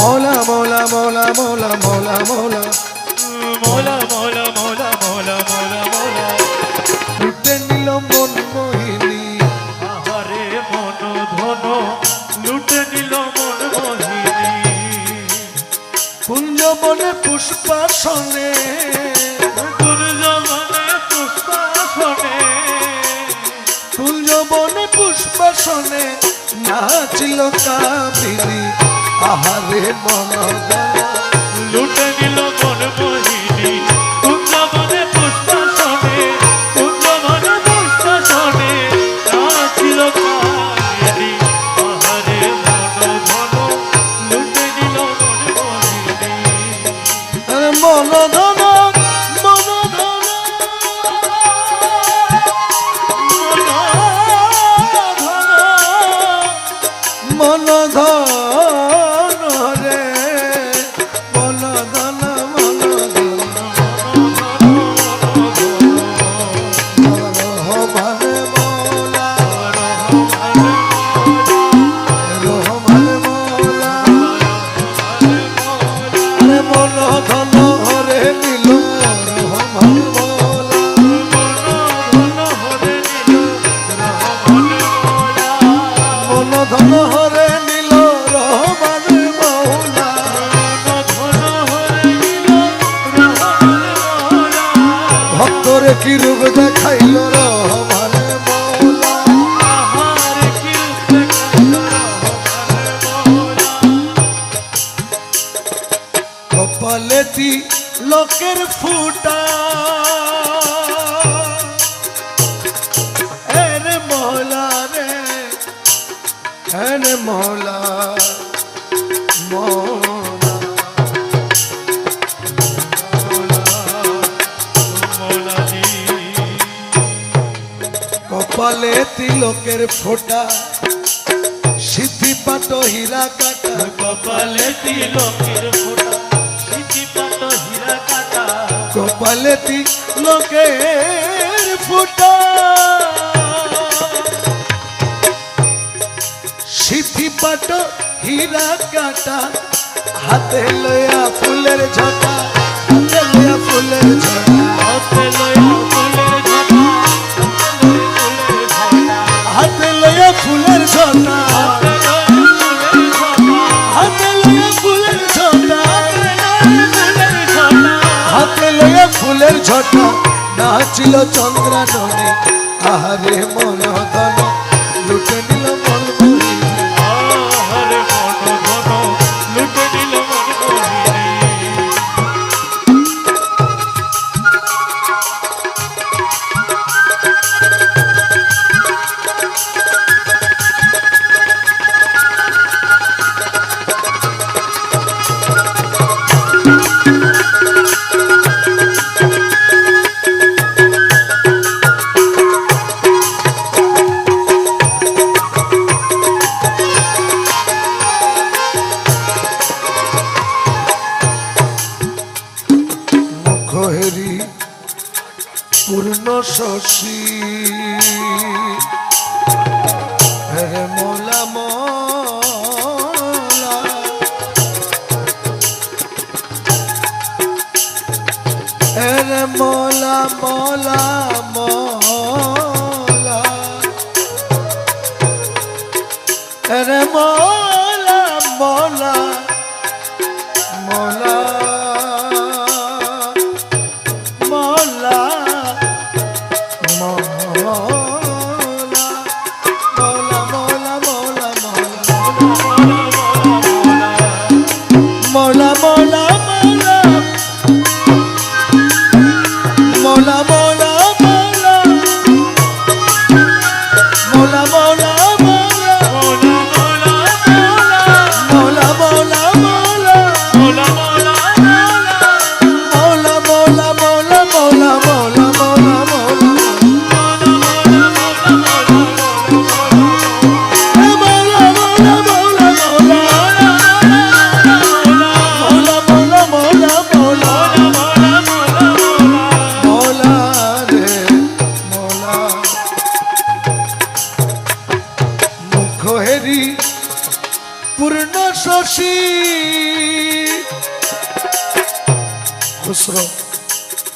মৌলা মৌলা মৌলা মৌলা মৌলা মৌলা লুটে নিল মন মোহিনী আহারে মন ধন লুটে নিল মন মোহিনী কুঞ্জ বনে পুষ্পাসনে কুঞ্জ বনে পুষ্পাসনে কুঞ্জ বনে পুষ্পাসনে নাচিল কামিনী আহারে মন ধন লুটে নিল মন মোহিনী কুঞ্জ বনে পুষ্পাসনে কুঞ্জ বনে পুষ্পাসনে নাচিল কামিনী আহারে মন ধন লুটে নিল মন মোহিনী আরে মন ধন মন ধন মন ধন কি রূপ দেখাইল রহমান মৌলা আহারে কি রূপ দেখাইল রহমান মৌলা কপালেতি লোকের ফুটা এরে মৌলা রে এরে মৌলা কপালে তিলকের ফোঁটা সিদ্ধি পাট হীরা কাটা কপালে তিলকের ফোঁটা সিদ্ধি পাট হীরা কাটা কপালে তিলকের ফোঁটা সিদ্ধি পাট হীরা কাটা হাতে লয়া ফুলের ঝটা হাতে লয়া ফুলের ঝটা হাতে লয়া ফুলের ঝটা হাতে লয়া ফুলের ঝটা হাতে লয়া ফুলের ঝটা হাতে লয়া ফুলের ঝটা নাচিল চন্দ্রাননে আহারে মন ধন লুটে নিল মন মোহিনী আহারে মন ধন লুটে নিল মন মোহিনী পূর্ণ শশী রে মোলা মোলা রে মোলা মোলা মোলা রে মোলা মোলা মোলা মৌলা মৌলা মৌলা মৌলা মৌলা মৌলা মৌলা পূর্ণ শশী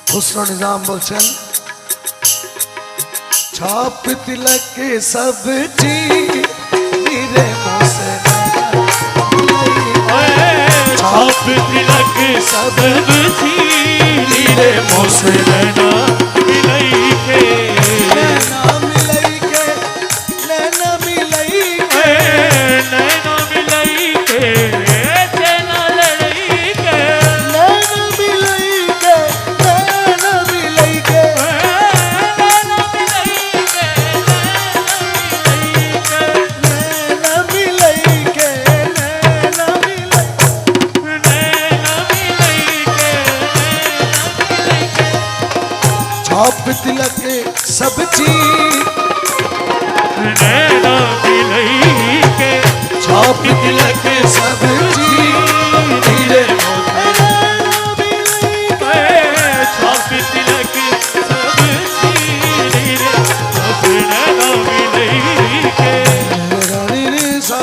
খুসরো নিজাম বলছেন छाप तिलक सब चीज मोसे छाप तिलक सब चीज मोसे नैना मिलई के नैना मिलई के नैना मिलई के नैना मिलई के चैना लड़ई के नैना मिलई के नैना मिलई के नैना मिलई के नैना मिलई के नैना मिलई नैना मिलई के छाप तिलक सब चीज नैना मिलई के छाप तिलक सब चीज हीरे छाप तिलक सब चीज नैना मिलई के रानी रे सा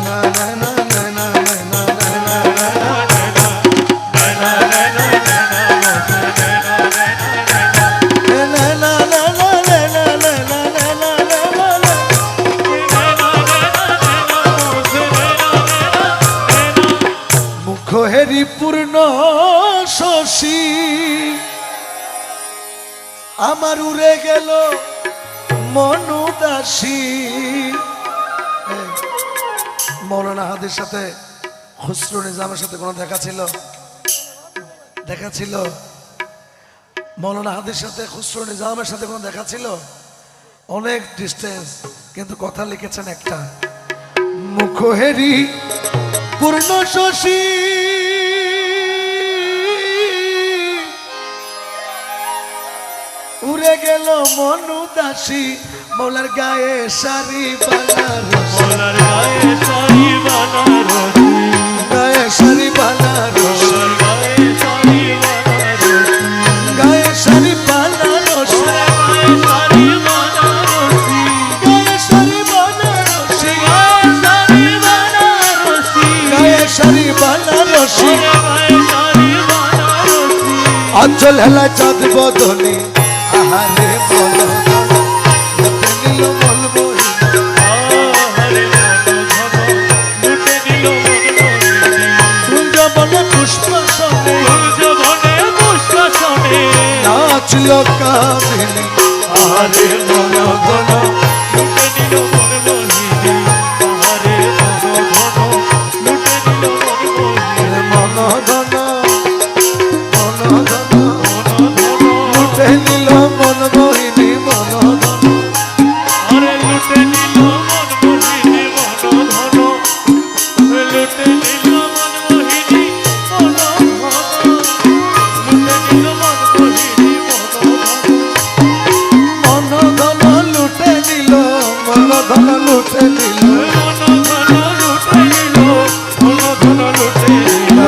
नैना नैना नैना नैना नैना नैना नैना नैना नैना मुख हेरी पूर्ण শশী আমার উড়ে গেল মনুদাসী মৌলানা হাদির সাথে খুসরো নিজামের সাথে কোনো দেখা ছিল মৌলানা হাদির সাথে খুসরো নিজামের সাথে কোনো দেখা ছিল অনেক ডিস্টেন্স কিন্তু কথা লিখেছেন একটা মুখহেরি পূর্ণ শশী উড়ে গেল মনুদাসী মৌলার গায়ে শাড়ি বানারস মোলার গায়ে শাড়ি বানারস গায়ে শাড়ি বানারস মোলার গায়ে শাড়ি বানারস গায়ে শাড়ি বানারস গায়ে শাড়ি বানারস গায়ে শাড়ি বানারস গায়ে শাড়ি বানারস অঞ্চল হেলা চাঁদ বদনে আহারে বলো নীল বলবো কুঞ্জ বলে পুষ্প শোনে নাচল কামিনী আহারে বলো ঘন মন ধন মন ধন লুটে নিল মন মোহিনী মন ধন মন ধন লুটে নিল মন ধন লুটে নিল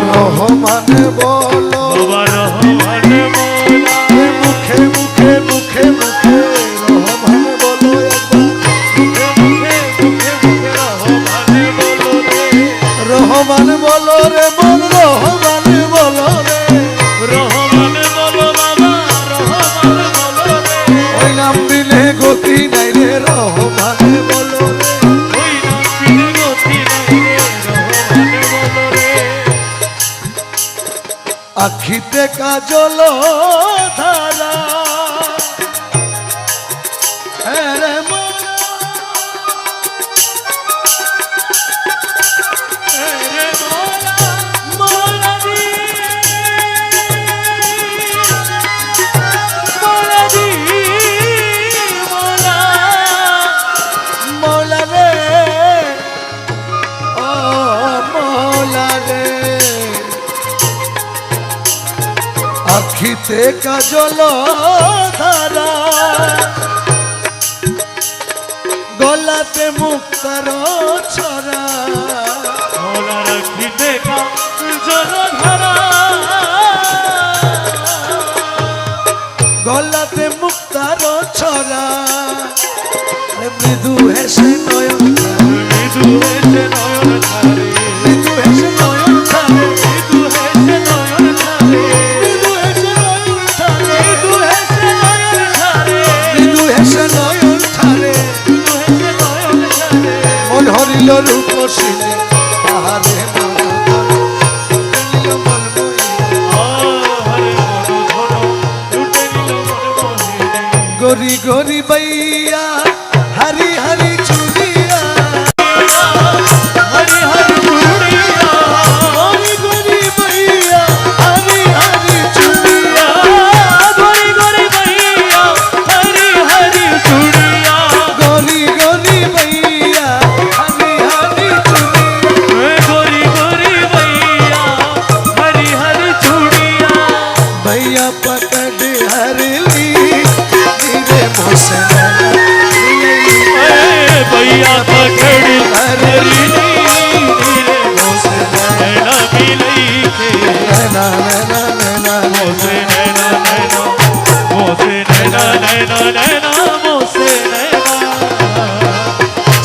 রহমানে বলো মুখে মুখে মুখে মুখে রহমানে বলো রহমান বলো রে বল রহমান বলো রে ওই নাম দিলে গতি নাই রে রহমান বলো রে আখিতে কাজল ধারা রে নয়নেতে কাজল ধারা গলাতে মুক্তার ছড়া মোলা রাখিতে জলধারা গলাতে মুক্তার ছড়া মৃদু হেসে নয়ন মৃদু হেসে নয়ন ধারে মৃদু হেসে নয়ন ধারে মৃদু হেসে নয়ন ধারে মৃদু হেসে নয়ন ধারে মৃদু হেসে নয়ন ধারে মৃদু হেসে নয়ন ধারে মৃদু হেসে নয়ন ধারে মন হরিল রূপসিনী তাহারে গরি গরি বৈয়া হরি হরি চুড়িয়া হরি হরি চুড়িয়া গরি গরি বৈয়া হরি হরি চুড়িয়া গরি গরি বৈয়া হরি হরি চুড়িয়া গরি গরি বৈয়া হরি হরি চুড়িয়া গরি গরি বৈয়া হরি হরি চুড়িয়া भैया पकड़ हरली धीरे मोसे भैया पकड़ हरी नीरे मोसे नैना मिलई के नैना नैना नैना मोसे नैना नैना मोसे नैना नैना नैना मोसे नैना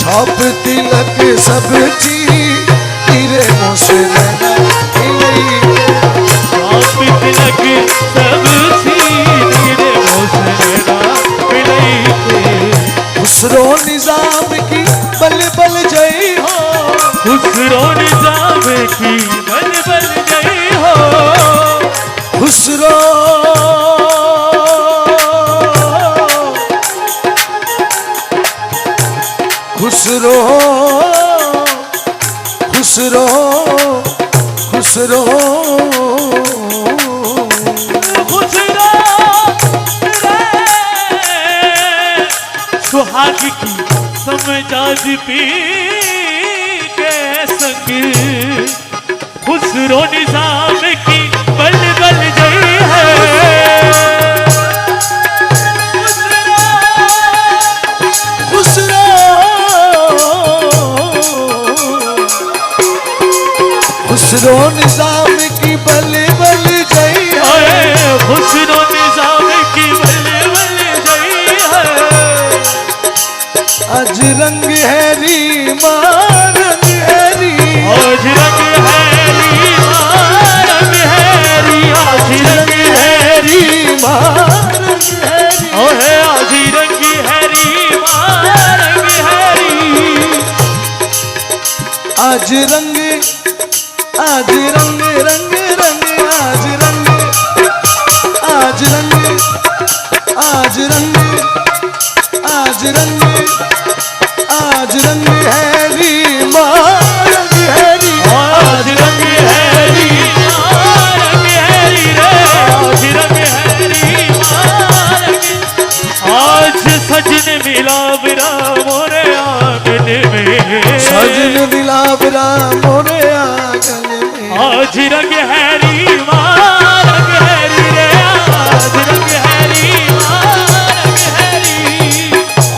छाप तिलक सब चीज धीरे मोसे नैना आप तिलक सब नीरे मोसे नैना मिलई के खुसरो निजाम की बल बल जय हो खुसरो निजाम की बल बल गई हो खुसरो खुसरो खुसरो खुसरो खुसरो सुहाग की समझाज पी के संग खुसरो निजाम की बल बल गई है खुसरो खुसरो निजाम की बल बल जय है खुसरो निजाम की बल बल गई है अज रंग हैरी मां रंग हैरी आज रंग हैरी रंग हैरी आज रंग हैरी मां रंग हैरी ओहे आज रंग हैरी रंग हैरी आज रंग आज रंग रंग रंग आज रंग आज रंग आज रंग आज रंग आज रंग हैरी मां रंग हैरी आज रंग हैरी रंग हैरी रे आज रंग हैरी आज सजन मिला बिरा मोरे आंगन में सजन दिलावरा मोरे आंगन में आज रंग हैरी रंग हैरी रे आज रंग हैरी रंग हैरी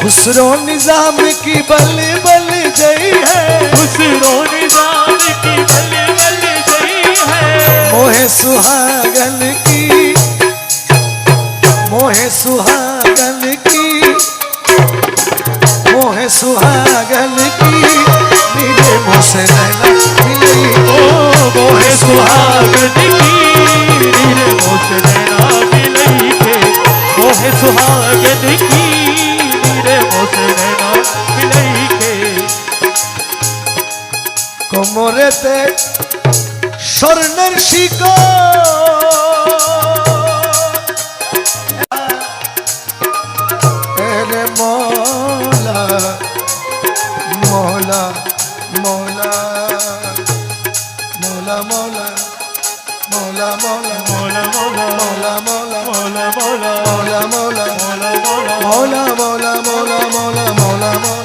खुसरो निजाम की बल बल जय है खुसरो निजाम की बल बल गई है मोहे सुहागन की मोहे सुहागन की मोहे सुहागन की नीले मोसे नैना मिली ओ मोहे सुहागन की नीरे मोसे नैना मिलई के मोहे सुहागन की नीरे मोसे नैना मिलई के कोमरेते स्वर्णेर शिको एरे मौला मौला मौला मौला मौला मौला मौला मोला मोला मौला मौला मोला मोला मौला मौला मोला मोला मौला मौला मौला मौला मौला मौला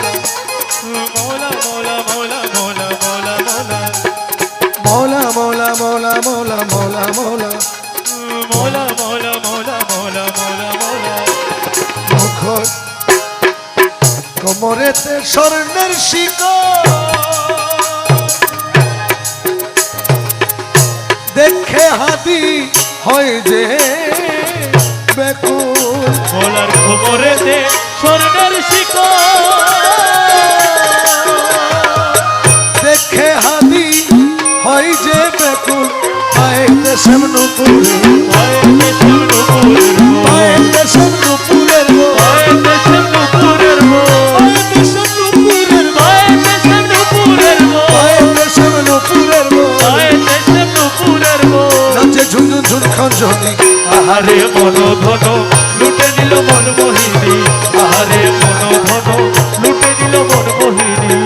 मोला मोला मोला मोला मोला मौला मोला मौला मौला मौला मौला मौला मोला मोला স্বর্ণের শিকড় দেখে হাতি হয় যে বেকুল গলার খবরেতে স্বর্ণের শিকড় দেখে হাতি হয় যে বেকুল পায়েতে শ্যামনুপুরে পায়েতে শ্যামনুপুরের মোহ, পায়েতে শ্যামনুপুরের পায়েতে শ্যামনুপুরের মোহ, পায়েতে শ্যামনুপুরের পায়েতে শ্যামনুপুরের মোহ, পায়েতে শ্যামনুপুরের পায়েতে শ্যামনুপুরের মোহ। নাচে ঝুনঝুন ঝুনখান ঝনি আহারে মন ধন লুটে নিল মন মোহিনী, আহারে মন ধন লুটে নিল মন মোহিনী।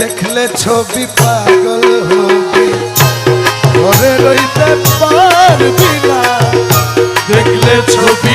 দেখলে ছবি পাগল হবি ঘরে রইতে পারবি না দেখলে ছবি